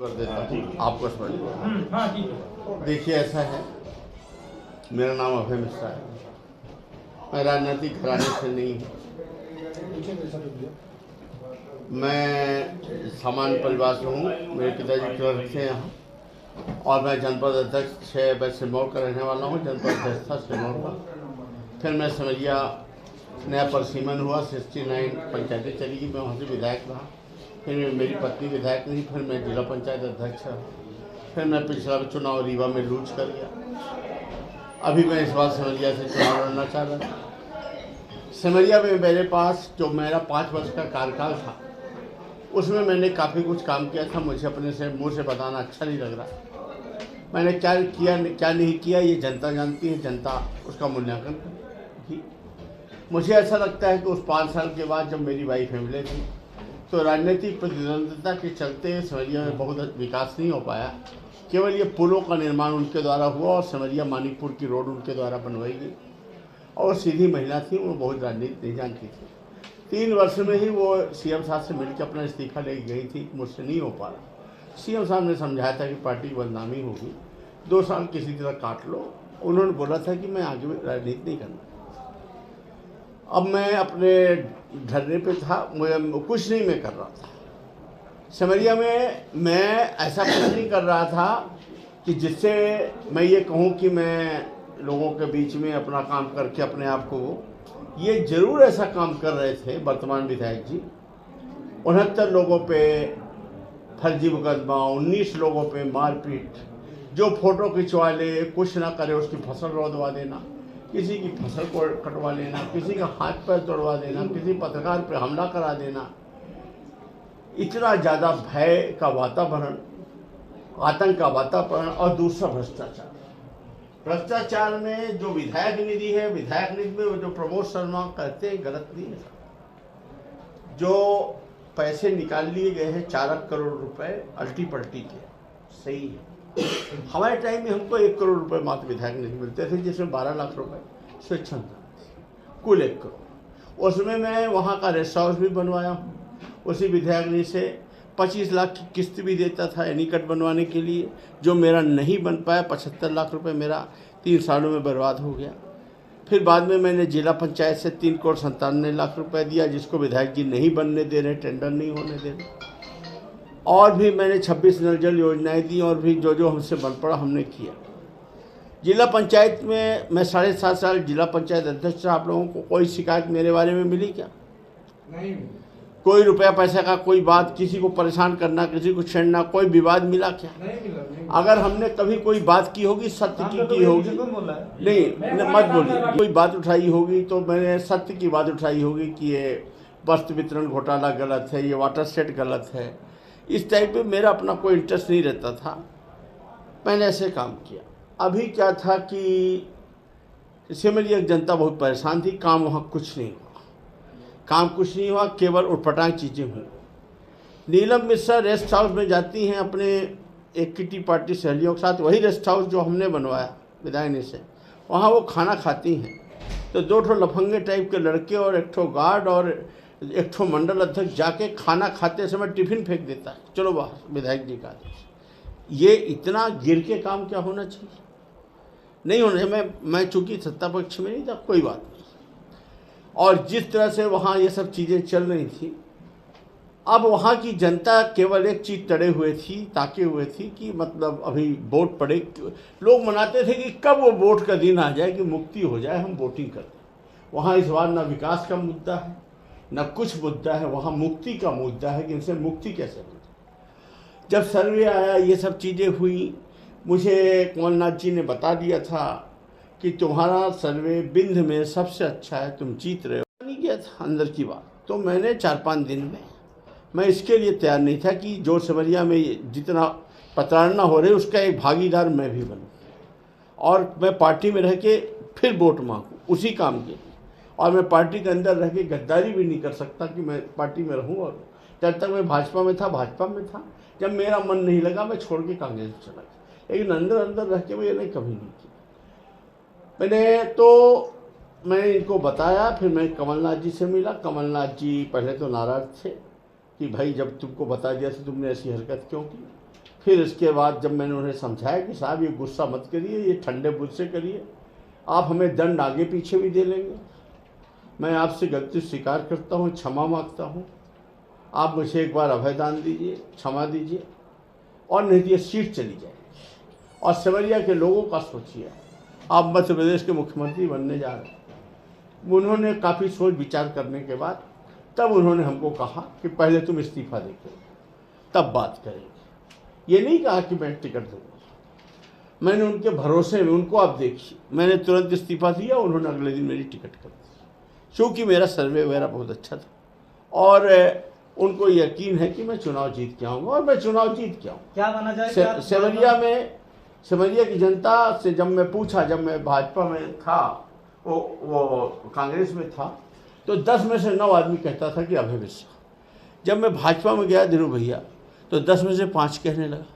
कर देता हूँ, आपको समझ में। हाँ ठीक है। देखिए, ऐसा है, मेरा नाम अभय मिश्रा है। मैं राजनीतिक घराने से नहीं हूँ। मैं सामान्य परिवार से हूँ। मेरे पिताजी क्लर्क थे यहाँ, और मैं जनपद अध्यक्ष मैं सिरमौर का रहने वाला हूँ। जनपद अध्यक्ष था सिरमौर का। फिर मैं सिमरिया नया परिसीमन हुआ, 69 पंचायतें चली गई, मैं वहाँ से विधायक रहा। फिर मेरी पत्नी विधायक नहीं, फिर मैं जिला पंचायत अध्यक्ष रहा। फिर मैं पिछला चुनाव रीवा में लूज कर गया। अभी मैं इस बार सिमरिया से चुनाव लड़ना चाह रहा था। सिमरिया में मेरे पास जो मेरा 5 वर्ष का कार्यकाल था, उसमें मैंने काफ़ी कुछ काम किया था। मुझे अपने से मुँह से बताना अच्छा नहीं लग रहा। मैंने क्या किया क्या नहीं किया, ये जनता जानती है, जनता उसका मूल्यांकन करेगी। मुझे ऐसा लगता है कि उस 5 साल के बाद जब मेरी वाइफ एमएलए थी, तो राजनीतिक प्रतिद्वंद्विता के चलते सिमरिया में बहुत विकास नहीं हो पाया। केवल ये पुलों का निर्माण उनके द्वारा हुआ और सिमरिया मानिकपुर की रोड उनके द्वारा बनवाई गई। और सीधी महिला थी, वो बहुत राजनीति नहीं जानती थी। 3 वर्ष में ही वो सीएम साहब से मिलकर अपना इस्तीफा ले गई थी। मुझसे नहीं हो पा रहा। सीएम साहब ने समझाया था कि पार्टी की बदनामी होगी, 2 साल किसी तरह काट लो। उन्होंने बोला था कि मैं आगे राजनीति नहीं करना। अब मैं अपने धरने पे था, मुझे कुछ नहीं मैं कर रहा था सिमरिया में। मैं ऐसा कुछ नहीं कर रहा था कि जिससे मैं ये कहूँ कि मैं लोगों के बीच में अपना काम करके अपने आप को, ये जरूर ऐसा काम कर रहे थे वर्तमान विधायक जी। 69 लोगों पे फर्जी मुकदमा, 19 लोगों पे मारपीट, जो फोटो खिंचवा ले, कुछ ना करे, उसकी फसल रोधवा देना, किसी की फसल को कटवा लेना, किसी का हाथ पैर तोड़वा देना, किसी पत्रकार पर हमला करा देना। इतना ज़्यादा भय का वातावरण, आतंक का वातावरण, और दूसरा भ्रष्टाचार। भ्रष्टाचार में जो विधायक निधि है, विधायक निधि में वो जो प्रमोद शर्मा कहते हैं गलत नहीं है। जो पैसे निकाल लिए गए हैं 4 करोड़ रुपए अल्टी पल्टी के, सही है। हमारे टाइम में हमको 1 करोड़ रुपए मात्र विधायक निधि मिलते थे, जिसमें 12 लाख रुपए स्वेच्छा कुल 1 करोड़। उसमें मैं वहाँ का रेस्ट हाउस भी बनवाया हूँ। उसी विधायक निधि से 25 लाख की किस्त भी देता था एनीकट बनवाने के लिए, जो मेरा नहीं बन पाया। 75 लाख रुपए मेरा 3 सालों में बर्बाद हो गया। फिर बाद में मैंने जिला पंचायत से 3 करोड़ 97 लाख रुपए दिया, जिसको विधायक जी नहीं बनने दे रहे, टेंडर नहीं होने दे रहे। और भी मैंने 26 नल जल योजनाएं दी, और भी जो जो हमसे बन पड़ा हमने किया। जिला पंचायत में मैं 7.5 साल जिला पंचायत अध्यक्ष। आप लोगों को कोई शिकायत मेरे बारे में मिली क्या? नहीं। कोई रुपया पैसे का कोई बात, किसी को परेशान करना, किसी को छेड़ना, कोई विवाद मिला क्या? नहीं मिला। अगर हमने कभी कोई बात की होगी, सत्य की होगी। नहीं, मत बोलिए। कोई बात उठाई होगी तो मैंने सत्य की बात उठाई होगी कि ये वस्त्र वितरण घोटाला गलत है, ये वाटर सेट गलत है। इस टाइप में मेरा अपना कोई इंटरेस्ट नहीं रहता था। मैंने ऐसे काम किया। अभी क्या था कि सिमरिया जनता बहुत परेशान थी। काम वहाँ कुछ नहीं हुआ, केवल उटपटांग चीज़ें हुई। नीलम मिश्रा रेस्ट हाउस में जाती हैं अपने एक किटी पार्टी सहेलियों के साथ, वही रेस्ट हाउस जो हमने बनवाया विधायक से। वहाँ वो खाना खाती हैं, तो 2 ठो लफंगे टाइप के लड़के और 1 ठो गार्ड और 1 ठो मंडल अध्यक्ष जाके खाना खाते समय टिफिन फेंक देता है, चलो बाहर, विधायक जी का। ये इतना गिर के काम क्या होना चाहिए? नहीं होने। मैं चूँकि सत्ता पक्ष में नहीं था, कोई बात नहीं। और जिस तरह से वहाँ ये सब चीज़ें चल रही थी, अब वहाँ की जनता केवल एक चीज़ तड़े हुए थी, ताके हुए थी कि मतलब अभी वोट पड़े। लोग मनाते थे कि कब वो वोट का दिन आ जाए कि मुक्ति हो जाए, हम वोटिंग करते। वहाँ इस बार ना विकास का मुद्दा है, ना कुछ मुद्दा है, वहाँ मुक्ति का मुद्दा है कि इनसे मुक्ति कैसे मिले। जब सर्वे आया, ये सब चीज़ें हुई, मुझे कमलनाथ जी ने बता दिया था कि तुम्हारा सर्वे बिंद में सबसे अच्छा है, तुम जीत रहे हो। नहीं गया था अंदर की बात। तो मैंने 4-5 दिन में, मैं इसके लिए तैयार नहीं था कि जो सिमरिया में जितना प्रताड़ना हो रही उसका एक भागीदार मैं भी बनूं, और मैं पार्टी में रह के फिर वोट मांगूं उसी काम के लिए। और मैं पार्टी के अंदर रह के गद्दारी भी नहीं कर सकता कि मैं पार्टी में रहूं। और जब तक मैं भाजपा में था। जब मेरा मन नहीं लगा, मैं छोड़ के कांग्रेस में चला गया। लेकिन अंदर रह के मैं ये कभी नहीं किया। मैंने इनको बताया। फिर मैं कमलनाथ जी से मिला। कमलनाथ जी पहले तो नाराज़ थे कि भाई जब तुमको बता दिया तो तुमने ऐसी हरकत क्यों की। फिर इसके बाद जब मैंने उन्हें समझाया कि साहब ये गुस्सा मत करिए, ये ठंडे बुद्ध से करिए, आप हमें दंड आगे पीछे भी दे लेंगे, मैं आपसे गलती स्वीकार करता हूँ, क्षमा मांगता हूँ, आप मुझे एक बार अभयदान दीजिए, क्षमा दीजिए, और नहीं तो ये सीट चली जाएगी। और सिमरिया के लोगों का सोचिए, आप मध्य प्रदेश के मुख्यमंत्री बनने जा रहे हैं। उन्होंने काफ़ी सोच विचार करने के बाद तब उन्होंने हमको कहा कि पहले तुम इस्तीफा देकर तब बात करेंगे। ये नहीं कहा कि मैं टिकट दूंगा। मैंने उनके भरोसे में, उनको आप देखिए, मैंने तुरंत इस्तीफा दिया, उन्होंने अगले दिन मेरी टिकट कर दी, क्योंकि मेरा सर्वे वगैरह बहुत अच्छा था और उनको यकीन है कि मैं चुनाव जीत के आऊँगा, और मैं चुनाव जीत के आऊँगा। क्या माना जाए सिमरिया की जनता से जब मैं पूछा, जब मैं भाजपा में था, वो कांग्रेस में था, तो 10 में से 9 आदमी कहता था कि अभय मिश्रा। जब मैं भाजपा में गया धीरू भैया, तो 10 में से 5 कहने लगा।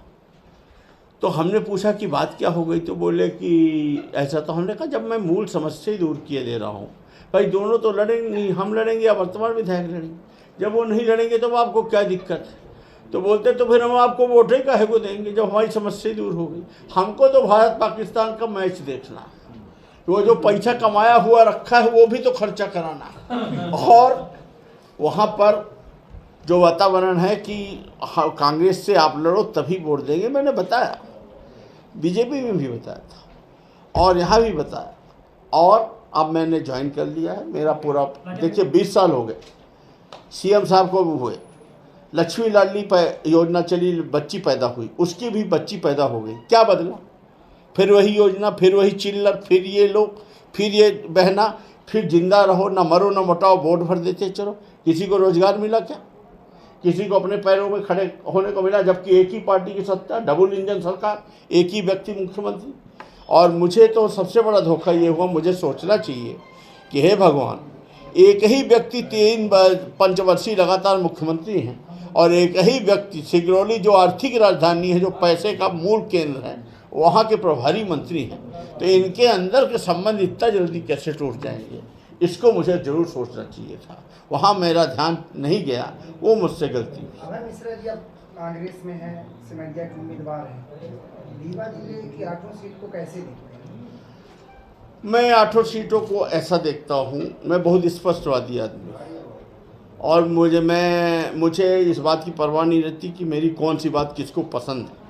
तो हमने पूछा कि बात क्या हो गई, तो बोले कि ऐसा। तो हमने कहा जब मैं मूल समस्या ही दूर किए दे रहा हूँ, भाई दोनों तो लड़ेंगे नहीं, हम लड़ेंगे या वर्तमान विधायक लड़ेंगे। जब वो नहीं लड़ेंगे तो आपको क्या दिक्कत है? तो बोलते तो फिर हम आपको वोट ही काहे को देंगे जब हमारी समस्या दूर हो गई। हमको तो भारत पाकिस्तान का मैच देखना है, वो जो पैसा कमाया हुआ रखा है वो भी तो खर्चा कराना है। और वहाँ पर जो वातावरण है कि कांग्रेस से आप लड़ो तभी वोट देंगे, मैंने बताया, बीजेपी में भी बताया था और यहाँ भी बताया। और अब मैंने ज्वाइन कर लिया है, मेरा पूरा देखिए 20 साल हो गए। सीएम साहब को भी हुए, लक्ष्मी लाडली योजना चली, बच्ची पैदा हुई, उसकी भी बच्ची पैदा हो गई, क्या बदला? फिर वही योजना, फिर वही चिल्लर, फिर ये लोग, फिर ये बहना, फिर जिंदा रहो, ना मरो ना मोटाओ, वोट भर देते चलो। किसी को रोजगार मिला क्या? किसी को अपने पैरों में खड़े होने को मिला? जबकि एक ही पार्टी की सत्ता, डबल इंजन सरकार, एक ही व्यक्ति मुख्यमंत्री। और मुझे तो सबसे बड़ा धोखा ये हुआ, मुझे सोचना चाहिए कि हे भगवान, एक ही व्यक्ति 3 पंचवर्षीय लगातार मुख्यमंत्री हैं, और एक ही व्यक्ति सिगरौली जो आर्थिक राजधानी है, जो पैसे का मूल केंद्र है, वहाँ के प्रभारी मंत्री हैं। तो इनके अंदर के संबंध इतना जल्दी कैसे टूट जाएंगे? इसको मुझे जरूर सोचना चाहिए था, वहाँ मेरा ध्यान नहीं गया, वो मुझसे गलती हुई। अभय मिश्रा जी अब कांग्रेस में है, सिमरिया के उम्मीदवार हैं, रीवा जिले की 8 सीट को कैसे देखते हैं? मैं 8 सीटों को ऐसा देखता हूँ, मैं बहुत स्पष्टवादी आदमी हूँ, और मुझे इस बात की परवाह नहीं रहती कि मेरी कौन सी बात किसको पसंद है।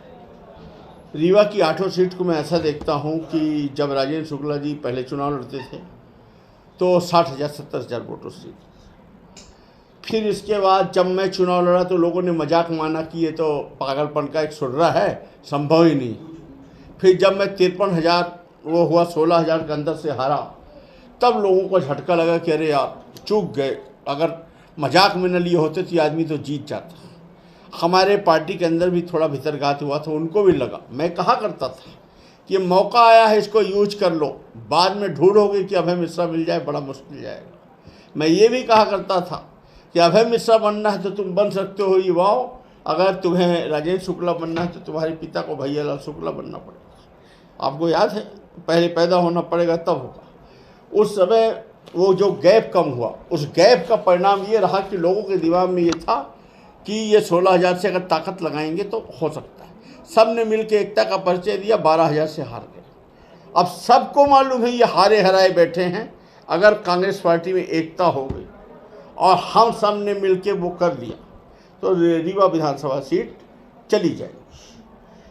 रीवा की 8 सीट को मैं ऐसा देखता हूँ कि जब राजेंद्र शुक्ला जी पहले चुनाव लड़ते थे तो 60,000 70,000 वोटों से। फिर इसके बाद जब मैं चुनाव लड़ा तो लोगों ने मजाक माना कि ये तो पागलपन का एक सुर्रा है, संभव ही नहीं। फिर जब मैं 53,000 वो हुआ, 16,000 के अंदर से हारा, तब लोगों को झटका लगा कि अरे यार चूक गए, अगर मजाक में न लिए होते तो आदमी तो जीत जाता। हमारे पार्टी के अंदर भी थोड़ा भीतरघात हुआ था, उनको भी लगा। मैं कहा करता था कि ये मौका आया है, इसको यूज कर लो, बाद में ढूंढोगे कि अभय मिश्रा मिल जाए बड़ा मुश्किल जाएगा। मैं ये भी कहा करता था कि अभय मिश्रा बनना है तो तुम बन सकते हो युवाओं, अगर तुम्हें राजेंद्र शुक्ला बनना है तो तुम्हारे पिता को भैयालाल शुक्ला बनना पड़ेगा। आपको याद है, पहले पैदा होना पड़ेगा तब होगा। उस समय वो जो गैप कम हुआ, उस गैप का परिणाम ये रहा कि लोगों के दिमाग में ये था कि ये 16,000 से अगर ताकत लगाएंगे तो हो सकता है। सब ने मिल के एकता का परिचय दिया, 12,000 से हार गए। अब सबको मालूम है ये हारे हराए बैठे हैं। अगर कांग्रेस पार्टी में एकता हो गई और हम सब ने मिल के वो कर लिया तो रीवा विधानसभा सीट चली जाएगी।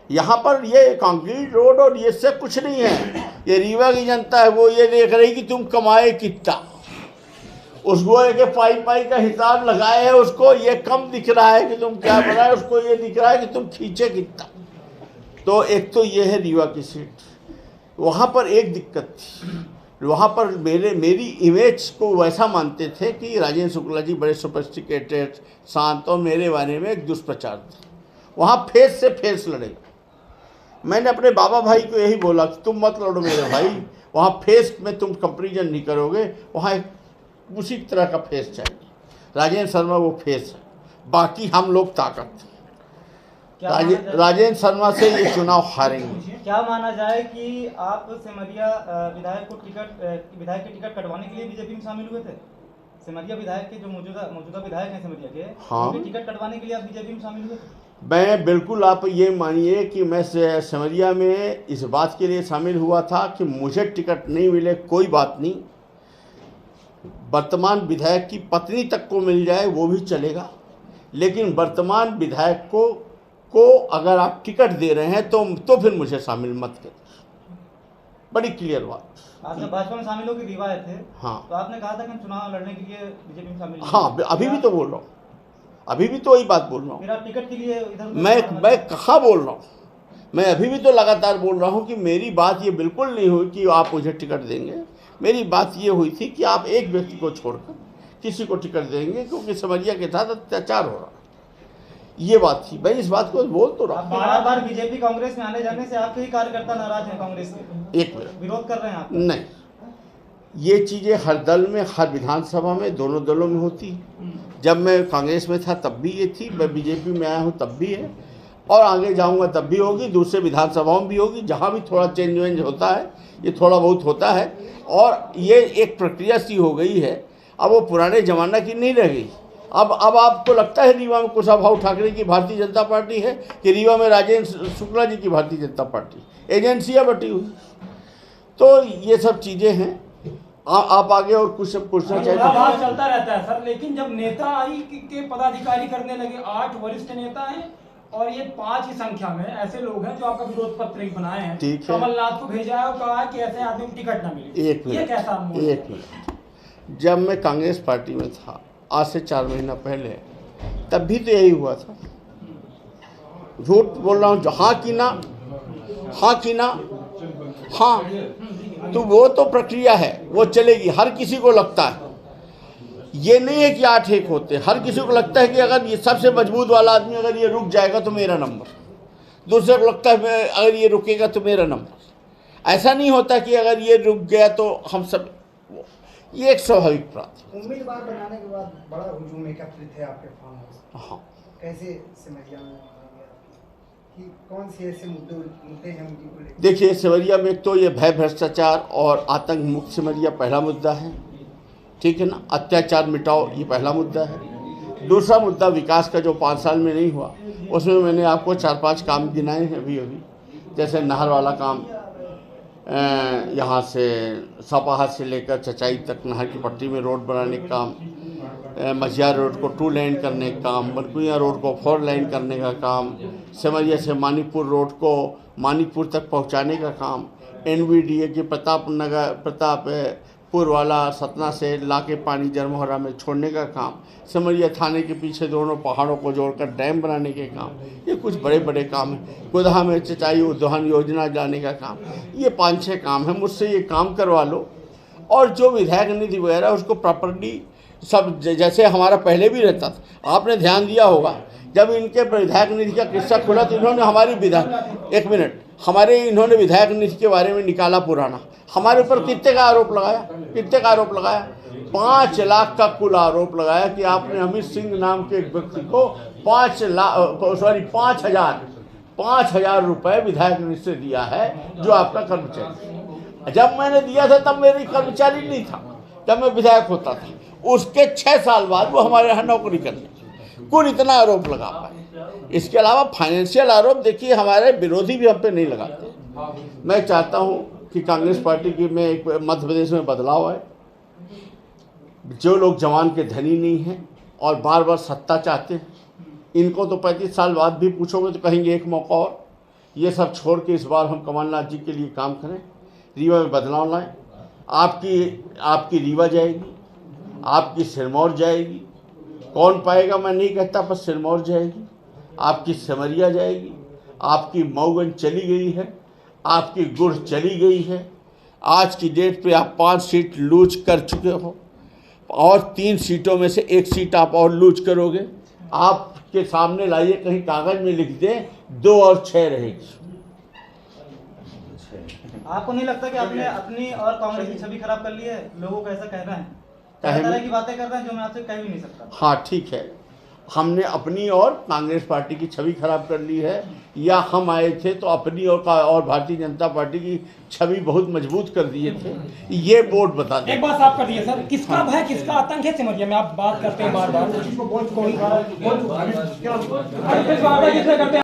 यहाँ पर ये कंक्रीट रोड और ये सब कुछ नहीं है। ये रीवा की जनता है, वो ये देख रही कि तुम कमाए कितना, उसको एक पाई का हिसाब लगाए है, उसको ये कम दिख रहा है कि तुम क्या बनाए, उसको ये दिख रहा है कि तुम खींचे कितना। तो एक तो ये है रीवा की सीट। वहाँ पर एक दिक्कत थी, वहाँ पर मेरी इमेज को वैसा मानते थे कि राजेंद्र शुक्ला जी बड़े सोफिस्टिकेटेड शांत, और मेरे बारे में एक दुष्प्रचार था। वहाँ फेस से फेस लड़ेगा। मैंने अपने बाबा भाई को यही बोला कि तुम मत लड़ो मेरे भाई, वहाँ फेस में तुम कंपेरिजन नहीं करोगे, वहाँ एक उसी तरह का फेस चाहिए। राजेंद्र शर्मा वो फेस है, बाकी हम लोग ताकत। राजेंद्र शर्मा से ये चुनाव हारेंगे। क्या माना जाए कि आप सिमरिया विधायक की टिकट कटवाने के लिए बीजेपी में शामिल हुए थे? सिमरिया विधायक के जो मौजूदा विधायक हैं सिमरिया के, हाँ, टिकट कटवाने के लिए आप बीजेपी में शामिल हुए थे? मैं बिल्कुल, आप ये मानिए कि मैं सिमरिया में इस बात के लिए शामिल हुआ था कि मुझे टिकट नहीं मिले कोई बात नहीं, वर्तमान विधायक की पत्नी तक को मिल जाए वो भी चलेगा, लेकिन वर्तमान विधायक को अगर आप टिकट दे रहे हैं तो फिर मुझे शामिल मत करें। बड़ी क्लियर बात। आपने भाजपा में शामिल होकर रीवा आए थे। हाँ, तो आपने कहा था कि हम चुनाव लड़ने के लिए बीजेपी में शामिल हाँ, अभी भी तो बोल रहा हूँ, अभी भी तो वही बात बोल रहा हूँ। फिर आप टिकट के लिए इधर मैं कहाँ बोल रहा हूँ, मैं अभी भी तो लगातार बोल रहा हूँ कि मेरी बात ये बिल्कुल नहीं हुई कि आप मुझे टिकट देंगे। मेरी बात ये हुई थी कि आप एक व्यक्ति को छोड़कर किसी को टिकट देंगे, क्योंकि सिमरिया के साथ अत्याचार हो रहा है, ये बात थी। मैं इस बात को बोल तो रहा हूँ। बार बीजेपी कांग्रेस में आने जाने से आपके ही कार्यकर्ता नाराज हैं कांग्रेस के, एक मिनट, विरोध कर रहे हैं आप? नहीं, ये चीज़ें हर दल में, हर विधानसभा में, दोनों दलों में होती है। जब मैं कांग्रेस में था तब भी ये थी, मैं बीजेपी में आया हूँ तब भी है, और आगे जाऊँगा तब भी होगी, दूसरे विधानसभाओं में भी होगी। जहाँ भी थोड़ा चेंज वेंज होता है, ये थोड़ा बहुत होता है, और ये एक प्रक्रिया सी हो गई है, अब वो पुराने ज़माना की नहीं रह गई। अब आपको लगता है रीवा में कुशाभाऊ ठाकरे की भारतीय जनता पार्टी है कि रीवा में राजेंद्र शुक्ला जी की भारतीय जनता पार्टी, एजेंसियाँ बटी हुई। तो ये सब चीज़ें हैं। आप आगे और कुछ पूछना चाहिए? चलता रहता है सर, लेकिन जब नेता आई के पदाधिकारी करने लगे, 8 वरिष्ठ नेता हैं और ये 5 की संख्या में ऐसे लोग हैं जो आपका विरोध पत्र ही बनाए हैं। ठीक है, कमलनाथ को भेजा है और कहा है कि ऐसे आदमी को टिकट ना मिले। एक मिनट, जब मैं कांग्रेस पार्टी में था आज से 4 महीना पहले, तब भी तो यही हुआ था। झूठ बोल रहा हूँ? हाँ कि ना, हाँ कि ना, हाँ, तो वो तो प्रक्रिया है, वो चलेगी। हर किसी को लगता है, ये नहीं है कि 8 एक होते, हर किसी को लगता है कि अगर ये सबसे मजबूत वाला आदमी अगर ये रुक जाएगा तो मेरा नंबर, दूसरे को लगता है अगर ये रुकेगा तो मेरा नंबर। ऐसा नहीं होता कि अगर ये रुक गया तो हम सब, ये एक स्वाभाविक बात है। उम्मीदवार बनाने के बाद बड़ा हुजूम एकत्रित है आपके फार्म हाउस। हाँ, कैसे सिमरिया में कि कौन से ऐसे मुद्दे हैं उनको लेकर? देखिए, सिमरिया में तो ये भय, भ्रष्टाचार और आतंक मुक्त सिमरिया पहला मुद्दा है, ठीक है ना। अत्याचार मिटाओ, ये पहला मुद्दा है। दूसरा मुद्दा विकास का, जो 5 साल में नहीं हुआ, उसमें मैंने आपको 4-5 काम गिनाए हैं अभी, जैसे नहर वाला काम, यहाँ से सपाहा से लेकर चचाई तक नहर की पट्टी में रोड बनाने का काम, मझियार रोड को 2 लेन करने का काम, बनकुइया रोड को 4 लेन करने का काम, सिमरिया से मानीपुर रोड को मानीपुर तक पहुंचाने का काम, NVDA के प्रतापपुर वाला सतना से लाके पानी जरमोहरा में छोड़ने का काम, सिमरिया थाने के पीछे दोनों पहाड़ों को जोड़कर डैम बनाने के काम, ये कुछ बड़े बड़े काम हैं। कुदहा में सिंचाई उद्वहन योजना लाने का काम, ये 5-6 काम है। मुझसे ये काम करवा लो, और जो विधायक निधि वगैरह उसको प्रॉपर्ली सब, जैसे हमारा पहले भी रहता था। आपने ध्यान दिया होगा, जब इनके विधायक निधि का किस्सा खुला तो इन्होंने हमारी इन्होंने विधायक निधि के बारे में निकाला पुराना, हमारे ऊपर कितने का आरोप लगाया, 5 लाख का कुल आरोप लगाया कि आपने अमित सिंह नाम के एक व्यक्ति को 5,000 रुपये विधायक निधि से दिया है, जो आपका कर्मचारी। जब मैंने दिया था तब मेरी कर्मचारी नहीं था, जब मैं विधायक होता था। उसके 6 साल बाद वो हमारे यहाँ नौकरी करने, कुल इतना आरोप लगा पाए। इसके अलावा फाइनेंशियल आरोप देखिए, हमारे विरोधी भी हम पे नहीं लगाते। मैं चाहता हूँ कि कांग्रेस पार्टी की में एक मध्य प्रदेश में बदलाव आए। जो लोग जवान के धनी नहीं हैं और बार बार सत्ता चाहते हैं, इनको तो 35 साल बाद भी पूछोगे तो कहेंगे एक मौका और। ये सब छोड़ के इस बार हम कमलनाथ जी के लिए काम करें, रीवा में बदलाव लाएं। आपकी रीवा जाएगी, आपकी सिरमौर जाएगी, कौन पाएगा मैं नहीं कहता, पर सिरमौर जाएगी, आपकी सिमरिया जाएगी, आपकी मऊगंज चली गई है, आपकी गुड़ चली गई है। आज की डेट पे आप 5 सीट लूज कर चुके हो, और 3 सीटों में से 1 सीट आप और लूज करोगे। आपके सामने लाइए, कहीं कागज में लिख दें 2 और 6 रहेगी। आपको नहीं लगता कि आपने अपनी और कांग्रेस की छवि खराब कर ली है? लोगों को ऐसा कह रहे हैं, तरह की बातें कर रहे हैं जो मैं आपसे कह भी नहीं सकता। हाँ, ठीक है, हमने अपनी और कांग्रेस पार्टी की छवि खराब कर ली है, या हम आए थे तो अपनी और भारतीय जनता पार्टी की छवि बहुत मजबूत कर दिए थे, ये बोर्ड बता दें। एक बात साफ कर दिए सर, किसका भय किसका आतंक है सिमरिया में? आप बात करते हैं बार बार,